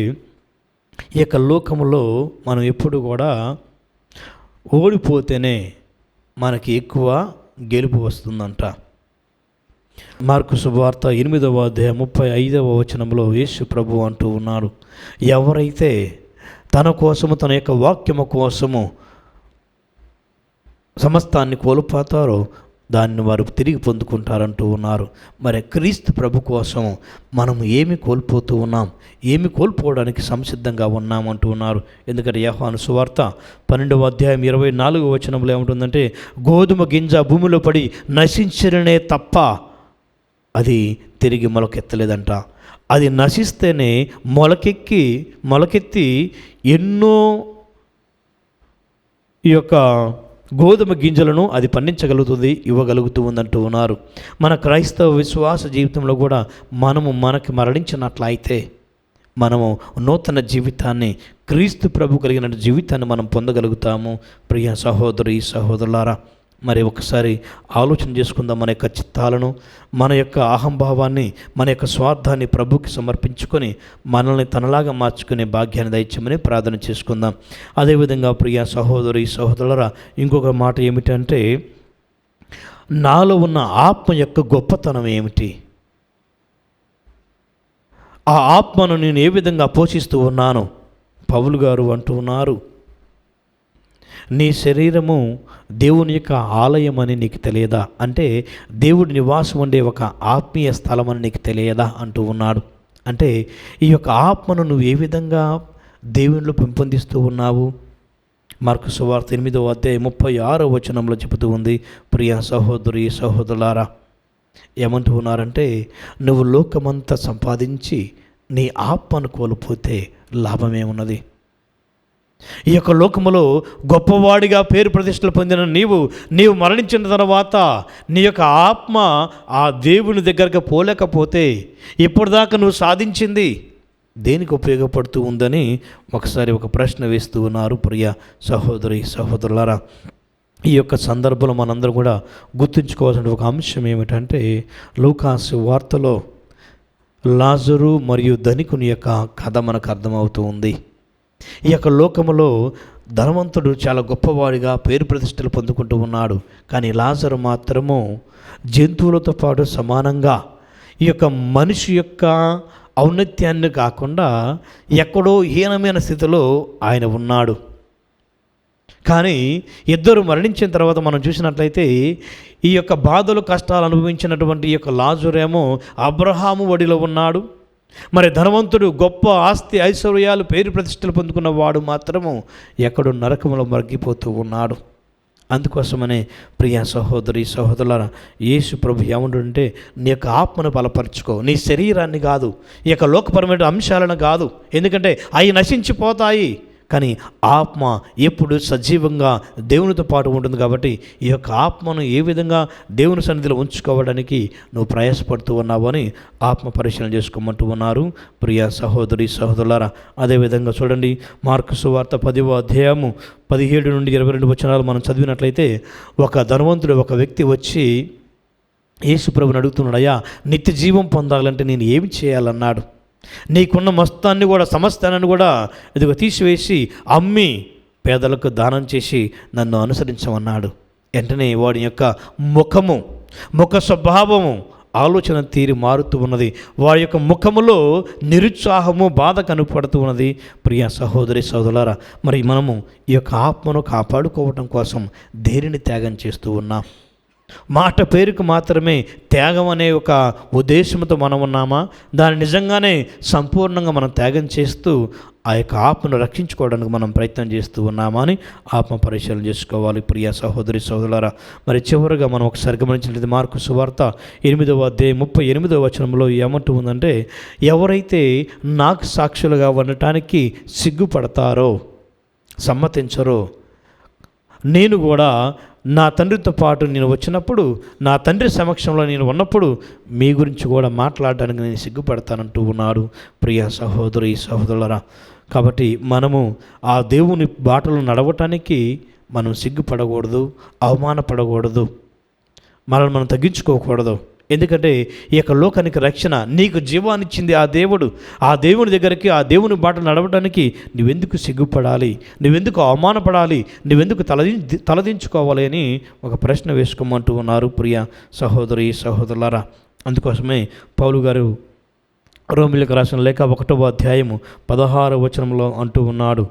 ఈ యొక్క లోకంలో మనం ఎప్పుడు కూడా ఓడిపోతేనే మనకి ఎక్కువ గెలుపు వస్తుందంట. మార్కు శుభవార్త 8వ అధ్యాయం 35వ వచనంలో యేసు ప్రభు అంటూ ఉన్నాడు, ఎవరైతే తన కోసము, తన యొక్క వాక్యము కోసము సమస్తాన్ని కోల్పోతారో దాన్ని వారు తిరిగి పొందుకుంటారంటూ ఉన్నారు. మరి క్రీస్తు ప్రభు కోసం మనం ఏమి కోల్పోతూ ఉన్నాం, ఏమి కోల్పోవడానికి సంసిద్ధంగా ఉన్నామంటూ ఉన్నారు. ఎందుకంటే యోహాను సువార్త 12వ అధ్యాయం 24వ వచనంలో ఏముంటుందంటే, గోధుమ గింజ భూమిలో పడి నశించడనే తప్ప అది తిరిగి మొలకెత్తలేదంట. అది నశిస్తేనే మొలకెత్తి ఎన్నో ఈ యొక్క గోధుమ గింజలను అది పండించగలుగుతుంది, ఇవ్వగలుగుతూ ఉందంటూ ఉన్నారు. మన క్రైస్తవ విశ్వాస జీవితంలో కూడా మనకి మరణించినట్లయితే మనము నూతన జీవితాన్ని, క్రీస్తు ప్రభు కలిగిన జీవితాన్ని మనం పొందగలుగుతాము ప్రియ సహోదరి సహోదరులారా. మరి ఒకసారి ఆలోచన చేసుకుందాం. మన యొక్క చిత్తాలను, మన యొక్క అహంభావాన్ని, మన యొక్క స్వార్థాన్ని ప్రభుకి సమర్పించుకొని మనల్ని తనలాగా మార్చుకునే భాగ్యాన్ని దయచేయమని ప్రార్థన చేసుకుందాం. అదేవిధంగా ప్రియ సహోదరి సహోదరులారా, ఇంకొక మాట ఏమిటంటే, నాలో ఉన్న ఆత్మ యొక్క గొప్పతనం ఏమిటి, ఆ ఆత్మను నేను ఏ విధంగా పోషిస్తూ ఉన్నాను. పౌలు గారు అంటూ ఉన్నారు, నీ శరీరము దేవుని యొక్క ఆలయం అని నీకు తెలియదా, అంటే దేవుడి నివాసం ఉండే ఒక ఆత్మీయ స్థలం అని నీకు తెలియదా అంటూ ఉన్నాడు. అంటే ఈ యొక్క ఆత్మను నువ్వు ఏ విధంగా దేవునిలో పెంపొందిస్తూ ఉన్నావు. మార్కు సువార్త 8వ అధ్యాయం 36వ వచనంలో చెబుతూ ఉంది. ప్రియ సహోదరి సహోదరులారా, ఏమంటూ ఉన్నారంటే, నువ్వు లోకమంతా సంపాదించి నీ ఆత్మను కోల్పోతే లాభమే ఉన్నది. ఈ యొక్క లోకములో గొప్పవాడిగా పేరు ప్రతిష్టలు పొందిన నీవు మరణించిన తర్వాత నీ యొక్క ఆత్మ ఆ దేవుని దగ్గరకు పోలేకపోతే ఇప్పటిదాకా నువ్వు సాధించింది దేనికి ఉపయోగపడుతూ ఉందని ఒకసారి ఒక ప్రశ్న వేస్తూ ఉన్నారు ప్రియ సహోదరి సహోదరులారా. ఈ యొక్క సందర్భంలో మనందరం కూడా గుర్తుంచుకోవాల్సిన ఒక అంశం ఏమిటంటే, లూకాసు వార్తలో లాజరు మరియు ధనికుని యొక్క కథ మనకు అర్థమవుతూ ఉంది. ఈ యొక్క లోకములో ధనవంతుడు చాలా గొప్పవాడిగా పేరు ప్రతిష్టలు పొందుకుంటూ ఉన్నాడు. కానీ లాజరు మాత్రము జంతువులతో పాటు సమానంగా ఈ యొక్క మనిషి యొక్క ఔన్నత్యాన్ని కాకుండా ఎక్కడో హీనమైన స్థితిలో ఆయన ఉన్నాడు. కానీ ఇద్దరు మరణించిన తర్వాత మనం చూసినట్లయితే ఈ యొక్క బాధలు కష్టాలు అనుభవించినటువంటి ఈ యొక్క లాజరేమో అబ్రహాము ఒడిలో ఉన్నాడు. మరి ధనవంతుడు గొప్ప ఆస్తి ఐశ్వర్యాలు పేరు ప్రతిష్టలు పొందుకున్న వాడు మాత్రము ఎక్కడో నరకంలో మగ్గిపోతూ ఉన్నాడు. అందుకోసమనే ప్రియ సహోదరి సహోదరులారా, యేసు ప్రభు ఏమంటుంటే నీ యొక్క ఆత్మను బలపరుచుకో, నీ శరీరాన్ని కాదు, ఈ యొక్క లోకపరమైన అంశాలను కాదు, ఎందుకంటే అవి నశించిపోతాయి. కానీ ఆత్మ ఎప్పుడు సజీవంగా దేవునితో పాటు ఉంటుంది. కాబట్టి ఈ యొక్క ఆత్మను ఏ విధంగా దేవుని సన్నిధిలో ఉంచుకోవడానికి నువ్వు ప్రయాసపడుతూ ఉన్నావు అని ఆత్మ పరిశీలన చేసుకోమంటూ ఉన్నారు ప్రియ సహోదరి సహోదరులారా. అదేవిధంగా చూడండి, మార్కు సువార్త 10వ అధ్యాయము 17 నుండి 22 వచనాలు మనం చదివినట్లయితే, ఒక ధనవంతుడు ఒక వ్యక్తి వచ్చి యేసు ప్రభుని అడుగుతున్నాడు, అయ్యా నిత్య జీవం పొందాలంటే నేను ఏమి చేయాలన్నాడు. నీకున్న మొత్తాన్ని కూడా సమస్తాన్ని కూడా ఇదిగో తీసివేసి అమ్మి పేదలకు దానం చేసి నన్ను అనుసరించమన్నాడు. వెంటనే వాడి యొక్క ముఖ స్వభావము ఆలోచన తీరి మారుతూ ఉన్నది. వారి యొక్క ముఖములో నిరుత్సాహము, బాధ కనపడుతూ ఉన్నది. ప్రియ సహోదరి సహోదరులారా, మరి మనము ఈ యొక్క ఆత్మను కాపాడుకోవటం కోసం దేనిని త్యాగం చేస్తూ ఉన్నాం? మాట పేరుకు మాత్రమే త్యాగం అనే ఒక ఉద్దేశంతో మనం ఉన్నామా? దాన్ని నిజంగానే సంపూర్ణంగా మనం త్యాగం చేస్తూ ఆ యొక్క ఆత్మను రక్షించుకోవడానికి మనం ప్రయత్నం చేస్తూ ఉన్నామా అని ఆత్మ పరిశీలన చేసుకోవాలి ప్రియ సహోదరి సహోదరులారా. మరి చివరిగా మనం ఒకసారి గమనించినట్లయితే మార్కు సువార్త 8వ అధ్యాయం 38వ వచనంలో ఏమంటూ ఉందంటే, ఎవరైతే నాకు సాక్షులుగా ఉండటానికి సిగ్గుపడతారో, సమ్మతించరో, నేను కూడా నా తండ్రితో పాటు నేను వచ్చినప్పుడు, నా తండ్రి సమక్షంలో నేను ఉన్నప్పుడు మీ గురించి కూడా మాట్లాడడానికి నేను సిగ్గుపడతానంటూ ఉన్నాడు ప్రియ సహోదరి సహోదరులారా. కాబట్టి మనము ఆ దేవుని బాటలు నడవటానికి మనం సిగ్గుపడకూడదు, అవమానపడకూడదు, మనల్ని మనం తగ్గించుకోకూడదు. ఎందుకంటే ఈ యొక్క లోకానికి రక్షణ, నీకు జీవాన్నిచ్చింది ఆ దేవుడు. ఆ దేవుని దగ్గరికి, ఆ దేవుని బాట నడవడానికి నువ్వెందుకు సిగ్గుపడాలి, నువ్వెందుకు అవమానపడాలి, నువ్వెందుకు తలదించుకోవాలి అని ఒక ప్రశ్న వేసుకోమంటూ ఉన్నారు ప్రియ సహోదరి సహోదరులారా. అందుకోసమే పౌలు గారు రోమిలకు రాసిన లేఖ 1వ అధ్యాయము 16వ వచనంలో అంటూ ఉన్నాడు,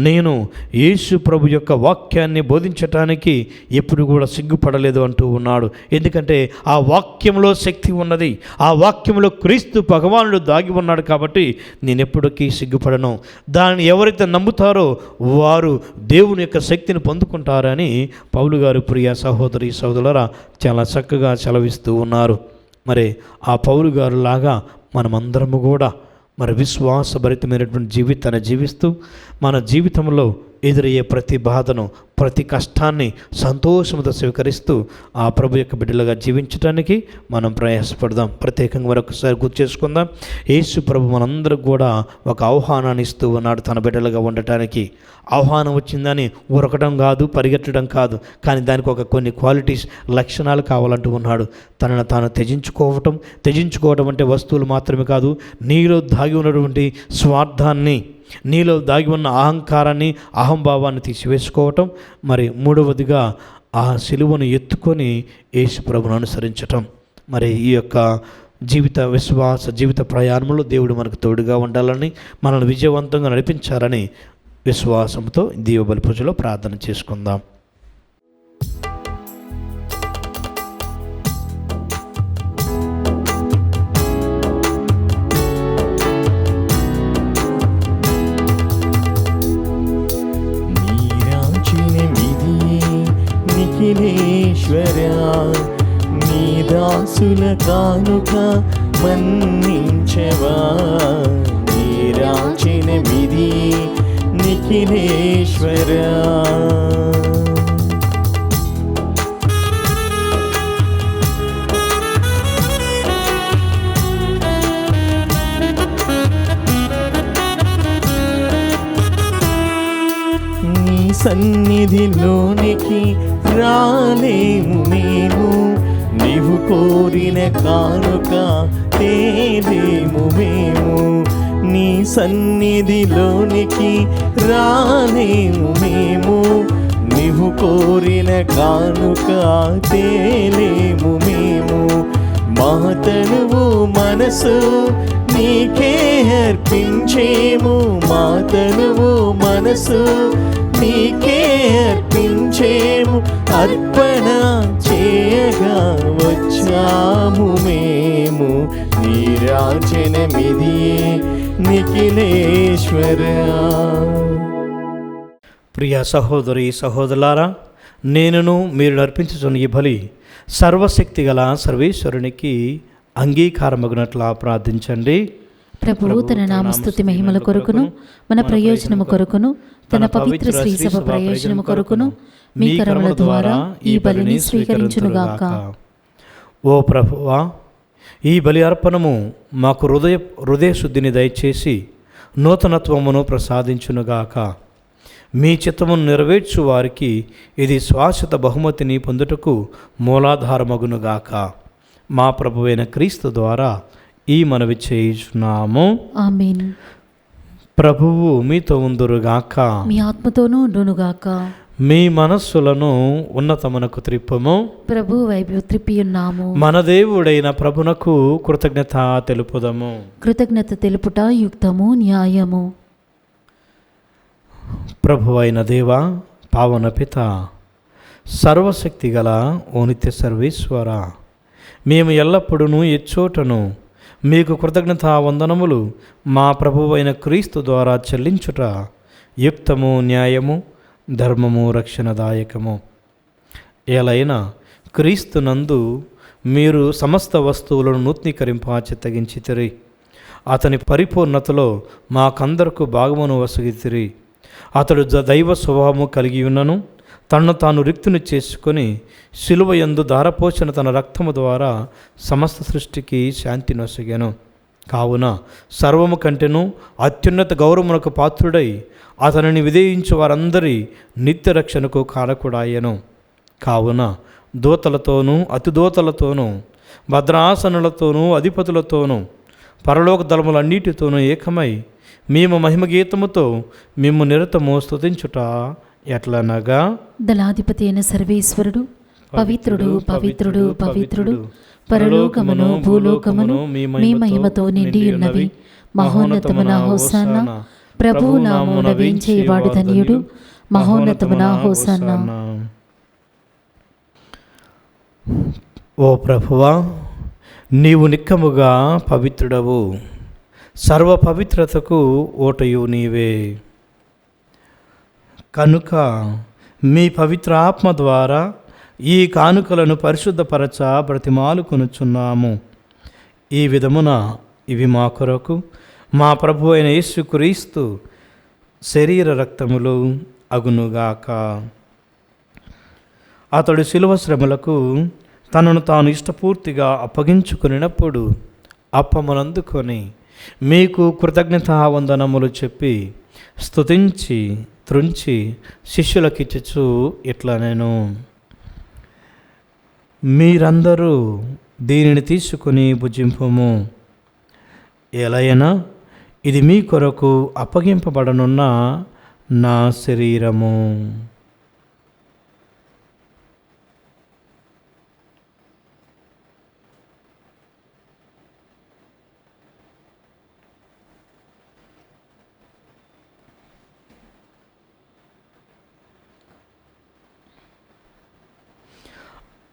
నేను యేసు ప్రభు యొక్క వాక్యాన్ని బోధించటానికి ఎప్పుడు కూడా సిగ్గుపడలేదు అంటూ ఉన్నాడు. ఎందుకంటే ఆ వాక్యంలో శక్తి ఉన్నది, ఆ వాక్యంలో క్రీస్తు భగవానుడు దాగి ఉన్నాడు. కాబట్టి నేను ఎప్పటికీ సిగ్గుపడను. దాన్ని ఎవరైతే నమ్ముతారో వారు దేవుని యొక్క శక్తిని పొందుకుంటారని పౌలు గారు ప్రియ సహోదరి సహోదరులారా చాలా చక్కగా సెలవిస్తూ ఉన్నారు. మరి ఆ పౌలు గారు లాగా మనమందరము కూడా మరి విశ్వాసభరితమైనటువంటి జీవితాన్ని జీవిస్తూ మన జీవితంలో ఎదురయ్యే ప్రతి బాధను, ప్రతి కష్టాన్ని సంతోషంతో స్వీకరిస్తూ ఆ ప్రభు యొక్క బిడ్డలుగా జీవించడానికి మనం ప్రయాసపడదాం. ప్రత్యేకంగా మరొకసారి గుర్తు చేసుకుందాం, యేసు ప్రభు మనందరికి కూడా ఒక ఆహ్వానాన్ని ఇస్తూ ఉన్నాడు తన బిడ్డలుగా ఉండటానికి. ఆహ్వానం వచ్చిందని ఉరకడం కాదు, పరిగెట్టడం కాదు, కానీ దానికి ఒక కొన్ని క్వాలిటీస్, లక్షణాలు కావాలంటూ ఉన్నాడు. తనను తాను త్యజించుకోవడం అంటే వస్తువులు మాత్రమే కాదు, నీలో దాగి ఉన్నటువంటి స్వార్థాన్ని, నీలో దాగి ఉన్న అహంకారాన్ని, అహంభావాన్ని తీసివేసుకోవటం. మరి మూడవదిగా ఆ సిలువను ఎత్తుకొని యేసు ప్రభువును అనుసరించటం. మరి ఈ యొక్క జీవిత ప్రయాణంలో దేవుడు మనకు తోడుగా ఉండాలని, మనల్ని విజయవంతంగా నడిపించాలని విశ్వాసంతో దీవ బలి పూజలో ప్రార్థన చేసుకుందాం. నిఖిలేశ్వరా, నీ దాసుల కానుక మన్నించవా, నీ రాచిన మిది నిఖిలేశ్వరా. నీ సన్నిధిలోనికి రాలేము మేము, నీవు కోరిన కానుక తేలేము మేము. నీ సన్నిధిలోనికి రాలేము మేము, నీవు కోరిన కానుక తేలేము మేము. మా తనువు మనసు నీకే అర్పించేము, మా తనువు మనసు నీకే అర్పించేము. అర్పణ చేయగా వచ్చాము మేము, నీ రాజనమిదియే నిఖిలేశ్వరా. ప్రియ సహోదరి సహోదరులారా, నేనును మీరు అర్పించుచున్న ఈ బలి సర్వశక్తి గల సర్వేశ్వరునికి అంగీకారమగినట్లా ప్రార్థించండి. ప్రభువు తన నామస్తుతి మహిమల కొరకును మన ప్రయోజనము కొరకును తన పవిత్ర శ్రీసభ ప్రయోజనము కొరకును మీ కరముల ద్వారా ఈ బలిని స్వీకరించునుగాక. ఓ ప్రభువా, ఈ బలి అర్పణము మాకు హృదయ శుద్ధిని దయచేసి నూతనత్వమును ప్రసాదించునుగాక. మీ చిత్తమును నెరవేర్చు వారికి ఇది శాశ్వత బహుమతిని పొందుటకు మూలాధారమగునుగాక. మా ప్రభువైన క్రీస్తు ద్వారా ఈ మనవి చేయుచున్నాము. ఆమేన్. ప్రభువు మీతో ఉందురుగాక. మీ ఆత్మతోనూ ఉండునుగాక. మీ మనస్సులను ఉన్నతమునకు త్రిప్పము. ప్రభు వైపు త్రిప్పియున్నాము. మన దేవుడైన ప్రభునకు కృతజ్ఞత తెలుపుదము. కృతజ్ఞత తెలుపుట యుక్తము, న్యాయము. ప్రభు అయిన దేవా, పావన పిత, సర్వశక్తి గల ఓ నిత్య సర్వేశ్వర, మేము ఎల్లప్పుడూ ఎచ్చోటను మీకు కృతజ్ఞతా వందనములు మా ప్రభువైన క్రీస్తు ద్వారా చెల్లించుట యుక్తము, న్యాయము, ధర్మము, రక్షణదాయకము. ఏలైనా క్రీస్తునందు మీరు సమస్త వస్తువులను నూతనీకరింప చిత్తగించితిరి. అతని పరిపూర్ణతలో మాకందరకు భాగమును వసగితిరి. అతడు దైవ స్వభావము కలిగి ఉన్నను తన్ను తాను రిక్తుని చేసుకొని శిలువ యందు ధారపోసిన తన రక్తము ద్వారా సమస్త సృష్టికి శాంతి నొసగాను. కావున సర్వము కంటెను అత్యున్నత గౌరవమునకు పాత్రుడై అతనిని విధేయించు వారందరి నిత్య రక్షణకు కారకుడాయను. కావున దూతలతోనూ అతిదూతలతోనూ భద్రాసనులతోనూ అధిపతులతోనూ పరలోక దళములన్నిటితోనూ ఏకమై మేము మహిమగీతముతో మేము నిరతము స్తుతించుట ఎట్లనగా, దళాధిపతి అయిన సర్వేశ్వరుడు పవిత్రుడు పవిత్రుడు పవిత్రుడు, పరలోకమును భూలోకమును మీ మహిమతో నిండి ఉన్నవి. మహోన్నతమున హోసానా, ప్రభువు నామమున వేంచేవాడు ధన్యుడు. మహోన్నతమున హోసానా. ఓ ప్రభువా, నీవు నిక్కముగా పవిత్రుడవు, సర్వ పవిత్రతకు ఓటయు నీవే. కనుక మీ పవిత్ర ఆత్మ ద్వారా ఈ కానుకలను పరిశుద్ధపరచ బ్రతిమాలుకొనుచున్నాము. ఈ విధమున ఇవి మా కొరకు మా ప్రభు అయిన యేసుక్రీస్తు శరీర రక్తములు అగునుగాక. అతడు శిలువ శ్రమలకు తనను తాను ఇష్టపూర్తిగా అప్పగించుకున్నప్పుడు అప్పమునందుకొని మీకు కృతజ్ఞతా వందనములు చెప్పి స్తుతించి త్రుంచి శిష్యులకిచ్చుచు ఇట్లా నేను, మీరందరూ దీనిని తీసుకుని భుజింపుము. ఎలయనా ఇది మీ కొరకు అప్పగింపబడనున్న నా శరీరము.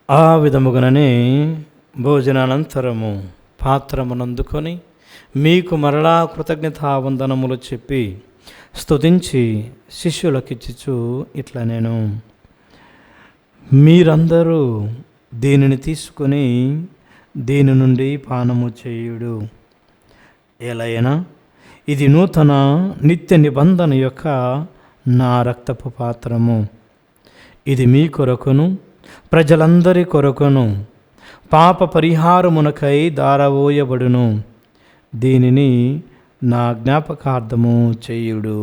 ఆ విధముగానే భోజనానంతరము పాత్రమునందుకొని మీకు మరలా కృతజ్ఞతా వందనములు చెప్పి స్తుతించి శిష్యులకిచ్చుచు ఇట్లా నేను, మీరందరూ దీనిని తీసుకొని దీని నుండి పానము చేయుడు. ఎలైనా ఇది నూతన నిత్య నిబంధన యొక్క నా రక్తపు పాత్రము. ఇది మీ కొరకును ప్రజలందరి కొరకును పాప పరిహారమునకై దారవోయబడును. దీనిని నా జ్ఞాపకార్థము చేయుడు.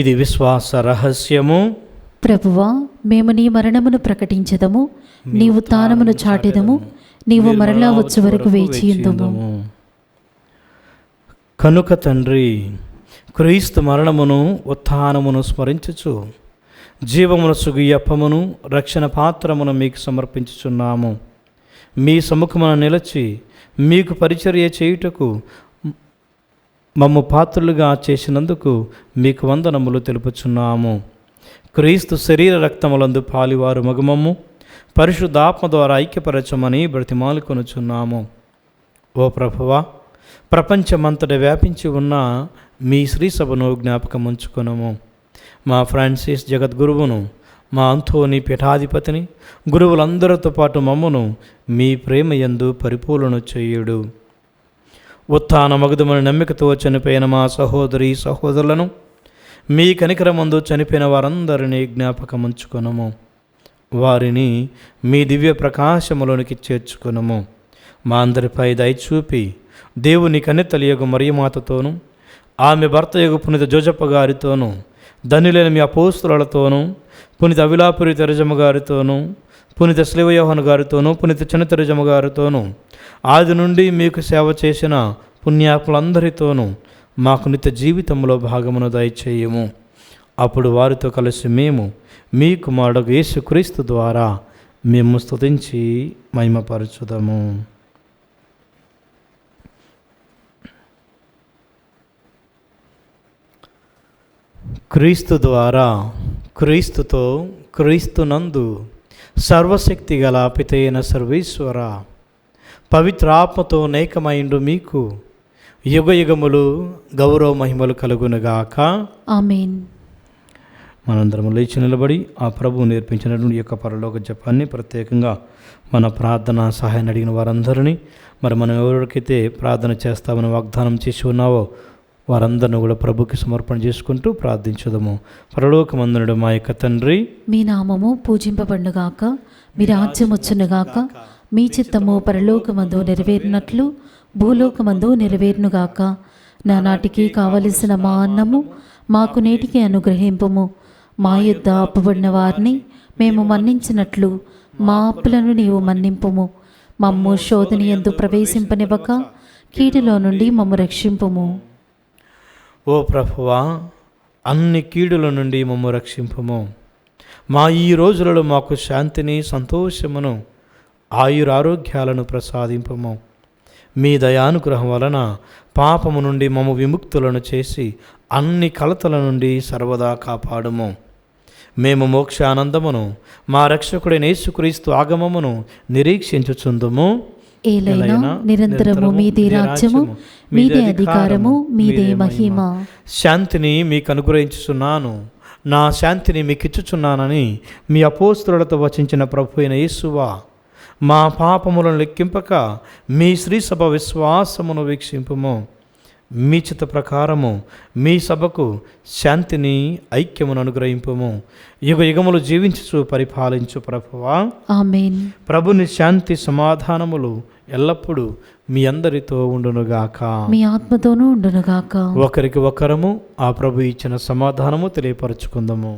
ఇది విశ్వాస రహస్యము. ప్రభువా, మేము నీ మరణమును ప్రకటించదము, నీ ఉత్థానమును చాటెదము, నీవు మరలా వచ్చే వరకు వేచియుందుము. కనుక తండ్రి, క్రీస్తు మరణమును ఉత్థానమును స్మరించుచు జీవమును సుగు అప్పమును రక్షణ పాత్రమును మీకు సమర్పించుచున్నాము. మీ సముఖమున నిలిచి మీకు పరిచర్య చేయుటకు మమ్ము పాత్రులుగా చేసినందుకు మీకు వందనములు తెలుపుచున్నాము. క్రీస్తు శరీర రక్తములందు పాలివారు మగుమమ్ము పరిశుద్ధాత్మ ద్వారా ఐక్యపరచమని బ్రతిమాలుకొనుచున్నాము. ఓ ప్రభువా, ప్రపంచమంతట వ్యాపించి ఉన్న మీ శ్రీ సభను జ్ఞాపకం ఉంచుకొనము. మా ఫ్రాన్సిస్ జగద్గురువును, మా అంతోని పీఠాధిపతిని, గురువులందరితో పాటు మమ్మను మీ ప్రేమయందు పరిపూర్ణ చేయుడు. ఉత్థాన మగుదమని నమ్మికతో చనిపోయిన మా సహోదరి సహోదరులను, మీ కనికరమందు చనిపోయిన వారందరినీ జ్ఞాపకం ఉంచుకొనము. వారిని మీ దివ్య ప్రకాశములోనికి చేర్చుకొనము. మా అందరిపై దయచూపి దేవుని కన్నెతలియగు మరియమాతతోనూ, ఆమె భర్త యగు పునీత జోజప్ప గారితోనూ, ధన్యులైన మీ అపోస్తులతోనూ, పునీత అవిలాపురి తెరజమ్మ గారితోనూ, పునీత శ్రీవయోహన్ గారితోనూ, పునీత చిన్న తెరజమ్మ గారితోనూ, ఆది నుండి మీకు సేవ చేసిన పుణ్యాత్ములందరితోనూ మాకు నిత్య జీవితంలో భాగమును దయచేయము. అప్పుడు వారితో కలిసి మేము మీ కుమారుడు యేసుక్రీస్తు ద్వారా మేము స్తుతించి మహిమపరచుదాము. క్రీస్తు ద్వారా, క్రీస్తుతో, క్రీస్తునందు సర్వశక్తి గల పితైన సర్వేశ్వర, పవిత్రాత్మతో నేకమైండు మీకు యుగ యుగములు గౌరవ మహిమలు కలుగునుగాక. ఆమేన్. మనందరం లేచి నిలబడి ఆ ప్రభువు నేర్పించినటువంటి యొక్క పరలోక జపాన్ని, ప్రత్యేకంగా మన ప్రార్థన సహాయాన్ని అడిగిన వారందరినీ, మరి మనం ఎవరికైతే ప్రార్థన చేస్తామని వాగ్దానం చేసి ఉన్నావో వారందరిని కూడా ప్రభుకి సమర్పణ చేసుకుంటూ ప్రార్థించుదాము. పరలోకమందునుడు మా యొక్క తండ్రి, మీ నామము పూజింపబడుగాక, మీ రాజ్యం వచ్చునుగాక, మీ చిత్తము పరలోకమందు నెరవేరినట్లు భూలోకమందు నెరవేరునుగాక. నానాటికి కావలసిన మా అన్నము మాకు నేటికి అనుగ్రహింపుము. మా యొద్ద అప్పుబడిన వారిని మేము మన్నించినట్లు మా అప్పులను నీవు మన్నింపుము. మమ్ము శోధన యందు ప్రవేశింపనివ్వక కీడులో నుండి మమ్ము రక్షింపుము. ఓ ప్రభువా, అన్ని కీడుల నుండి మమ్ము రక్షింపుము. మా ఈ రోజులలో మాకు శాంతిని, సంతోషమును, ఆయురారోగ్యాలను ప్రసాదింపుము. మీ దయానుగ్రహం వలన పాపము నుండి మమ్ము విముక్తులను చేసి అన్ని కలతల నుండి సర్వదా కాపాడుము. మేము మోక్షానందమును, మా రక్షకుడైన యేసుక్రీస్తు ఆగమమును నిరీక్షించుచుందుము. ఏలైనా నిరంతరము మీదే రాజ్యము, మీదే అధికారము, మీదే మహిమ. శాంతిని మీకు అనుగ్రహించుచున్నాను, నా శాంతిని మీకు ఇచ్చుచున్నానని మీ అపోస్తులతో వచించిన ప్రభు అయిన యేసువా, మా పాపములను లెక్కింపక మీ శ్రీ సభ విశ్వాసమును వీక్షింపుము. మీ చిత్త ప్రకారము మీ సభకు శాంతిని, ఐక్యమును అనుగ్రహింపుము. యుగ యుగములు జీవించు పరిపాలించు ప్రభువా. ఆమేన్. ప్రభుని శాంతి సమాధానములు ఎల్లప్పుడూ మీ అందరితో ఉండునుగాక, మీ ఆత్మతోనూ ఉండునుగాక. ఒకరికి ఒకరము ఆ ప్రభు ఇచ్చిన సమాధానము తెలియపరచుకుందాము.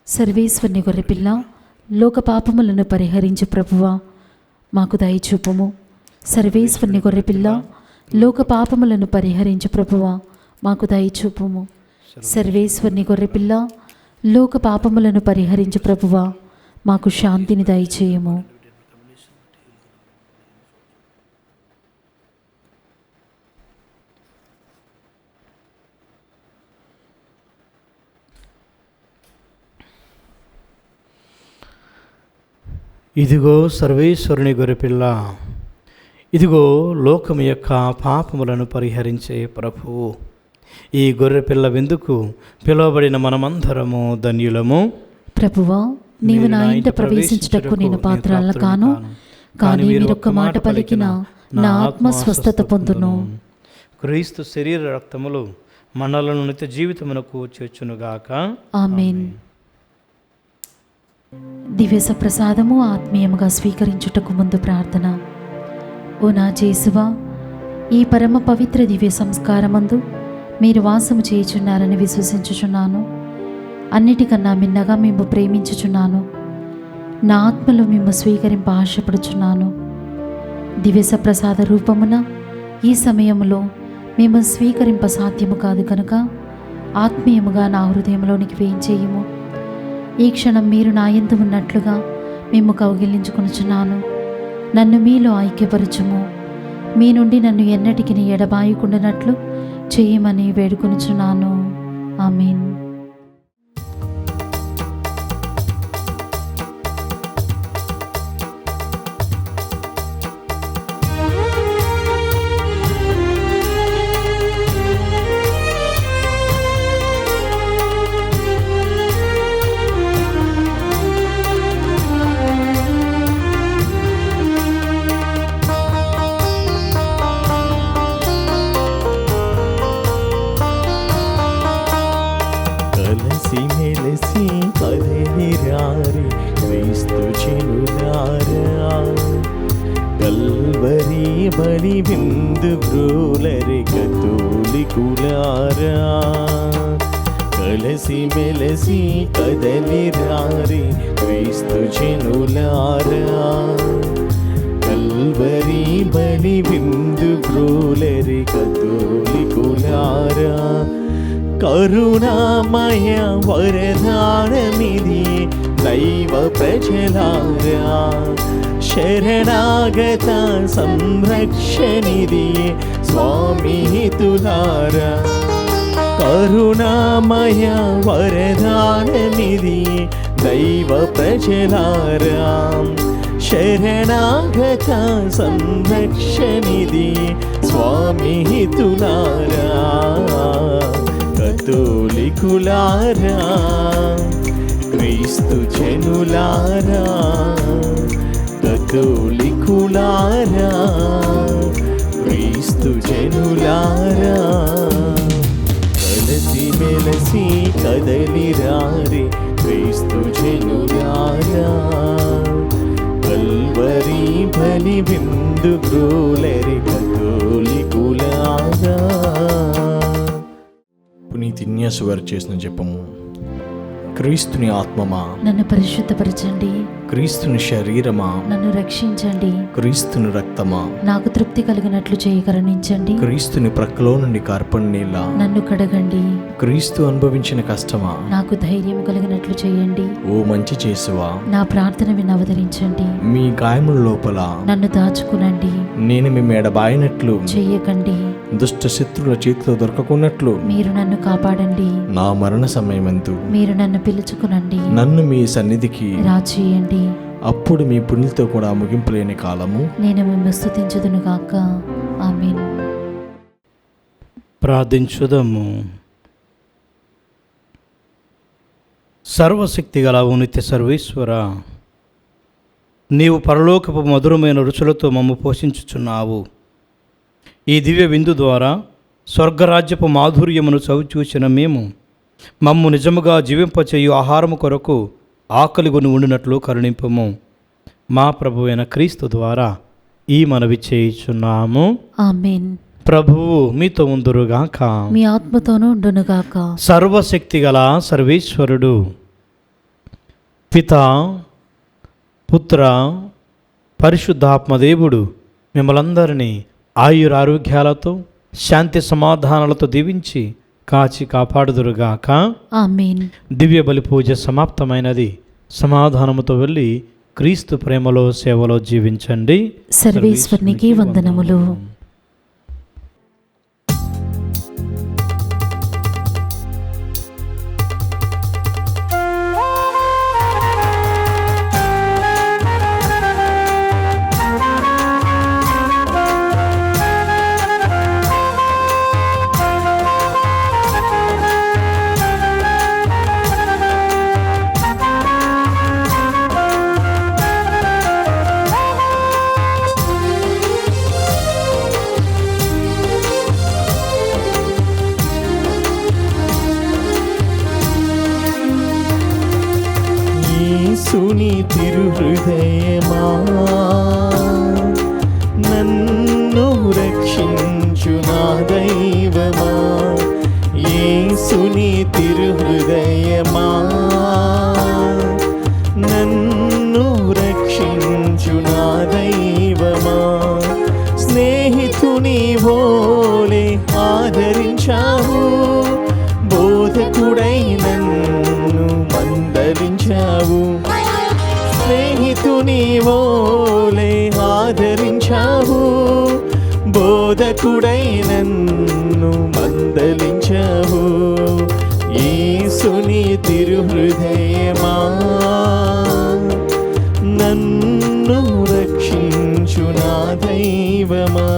సర్వేశ్వరుని గొర్రెపిల్ల, లోక పాపములను పరిహరించు ప్రభువా, మాకు దయచూపుము. సర్వేశ్వరుని గొర్రెపిల్ల, లోక పాపములను పరిహరించు ప్రభువా, మాకు దయచూపుము. సర్వేశ్వరుని గొర్రెపిల్ల, లోక పాపములను పరిహరించు ప్రభువా, మాకు శాంతిని దయచేయము. ఇదిగో సర్వేశ్వరుని గొర్రెపిల్ల, ఇదిగో లోకము యొక్క పాపములను పరిహరించే ప్రభువు. ఈ గొర్రెపిల్ల విందుకు పిలువబడిన మనమందరము ధన్యులము. ప్రభువా, నీవు నా ఇంట ప్రవేశించుటకు నేను పాత్రలను కాను, కానీ మీరొక్క మాట పలికిన నా ఆత్మ స్వస్థత పొందును. క్రీస్తు శరీర రక్తములు మనలను నిత్య జీవితమునకు చేర్చునుగాక. ఆమేన్. దివ్య సప్రసాదము ఆత్మీయముగా స్వీకరించుటకు ముందు ప్రార్థన. ఓ నా జేసువా, ఈ పరమ పవిత్ర దివ్య సంస్కారమందు మీరు వాసము చేయుచున్నారని విశ్వసించుచున్నాను. అన్నిటికన్నా మిన్నగా మేము ప్రేమించుచున్నాను. నా ఆత్మలో మేము స్వీకరింప ఆశపడుచున్నాను. దివ్య సప్రసాద రూపమున ఈ సమయంలో మేము స్వీకరింప సాధ్యము కాదు కనుక ఆత్మీయముగా నా హృదయంలోనికి వేయించేయము. ఈ క్షణం మీరు నా యందు ఉన్నట్లుగా మేము కౌగిలించుకొనుచున్నాను. నన్ను మీలో ఐక్యపరచుము. మీ నుండి నన్ను ఎన్నటికి ఎడబాయకుండానట్లు చేయమని వేడుకొనుచున్నాను. ఆమేన్. కలసి మెలసి కదలిరారి క్రీస్తు చెనులారా, కల్వరి బలి విందు బ్రోలరి కతోలికులారా. కలసి మెలసి కదలిరారి క్రీస్తు చెనులారా, కల్వరి బలి విందు బ్రోలరి కతోలికులారా. కరుణామయ వరదానమిది దైవ ప్రజలారా, శరణాగత సంరక్షణిది స్వామిహితులారా. కరుణామయ వరదానమిది దైవ ప్రజలారా, శరణాగత సంరక్షణిది స్వామిహితులారా. కతోలికులారా, క్రీస్తు జనులారా, కతోలికులారా, క్రీస్తు జనులారా. కలసి మెలసి కదలిరారి క్రీస్తు జనులారా, కల్వరి బలి విందు బ్రోలరి కతోలికులారా. పునీత్ ఇన్యాసు గారు చేసిన జపము. క్రీస్తుని ఆత్మమా నన్ను పరిశుద్ధపరచండి, క్రీస్తుని శరీరమా నన్ను రక్షించండి, క్రీస్తుని రక్తమా నాకు తృప్తి కలిగినట్లు చేయి కరుణించండి, క్రీస్తుని ప్రక్కలో నుండి కార్పణ నీళ్ళ నన్ను కడగండి, క్రీస్తు అనుభవించిన కష్టమా నాకు ధైర్యం కలిగినట్లు చేయండి, ఓ మంచి చేసువా నా ప్రార్థన విని అవతరించండి, మీ గాయముల లోపల నన్ను దాచుకునండి, నేను మీ మెడబాయినట్లు చెయ్యకండి, దుష్ట శత్రుల చేతిలో దొరకకున్నట్లు మీరు నన్ను కాపాడండి, నా మరణ సమయమందు మీరు నన్ను పిలుచుకునండి, నన్ను మీ సన్నిధికి రాచేయండి, అప్పుడు మీ పుణ్యులతో కూడా ముగింపు లేని కాలము నేను మిమ్మల్ని స్తుతించుదును గాక. ఆమేన్. ప్రార్థించుదము. సర్వశక్తి గల నిత్య సర్వేశ్వర, నీవు పరలోకపు మధురమైన రుచులతో మమ్ము పోషించుచున్నావు. ఈ దివ్య విందు ద్వారా స్వర్గరాజ్యపు మాధుర్యమును చవిచూచిన మేము మమ్ము నిజముగా జీవింపచేయు ఆహారము కొరకు ఆకలిగొని ఉండినట్లు కరుణింపము. మా ప్రభువైన క్రీస్తు ద్వారా ఈ మనవి చేయుచున్నాము. ఆమేన్. ప్రభువు మీతో ఉందురుగాక. మీ ఆత్మతోనూ ఉండునుగాక. సర్వశక్తి గల సర్వేశ్వరుడు పితా, పుత్ర, పరిశుద్ధాత్మదేవుడు మిమ్మలందరినీ ఆయురారోగ్యాలతో శాంతి సమాధానాలతో దీవించి కాచి కాపాడుదురుగాక. ఆమేన్. దివ్య బలి పూజ సమాప్తమైనది. సమాధానముతో వెళ్ళి క్రీస్తు ప్రేమలో సేవలో జీవించండి. సర్వేశ్వరునికి వందనములు. యేసుని తిరుహృదయమా, నన్ను రక్షించు నా దైవమా. యేసుని తిరుహృదయమా, నన్ను రక్షించు నా దైవమా. స్నేహితుని వోలే ఆదరించావు, బోధకుడై నన్ను మందలించావు. స్నేహితుని వోలే ఆదరించావు, బోధకుడై నన్ను మందలించావు. యేసుని తిరుహృదయమా, నన్ను రక్షించు నా దైవమా.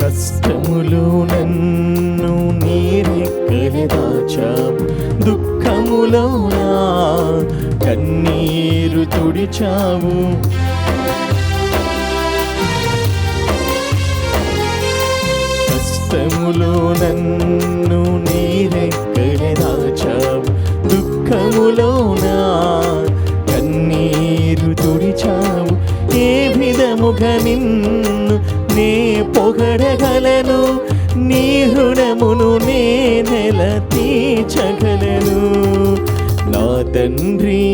కష్టములో నన్ను నీరెక్కలు దాచావు, దుఃఖములో నా కన్నీరు తుడిచావు. కష్టములో నన్ను నీరెక్కలు దాచావు, దుఃఖములో నా కన్నీరు తుడిచావు. ఏ విధముగా నిన్ను నే పొగడగలను, నీ రుణమును నే నెల తీర్చగలను. నా తండ్రి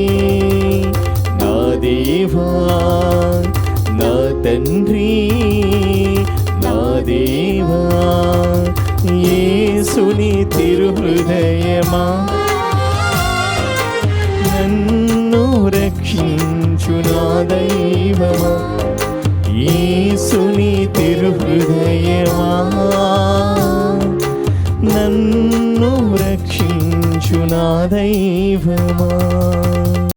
నా దేవా, నా తండ్రి నా దేవా, యేసుని తిరుహృదయమా, నన్ను రక్షించు నా దైవమా. యేసుని తిరుహృదయమా, నన్ను రక్షించు నా దైవమా.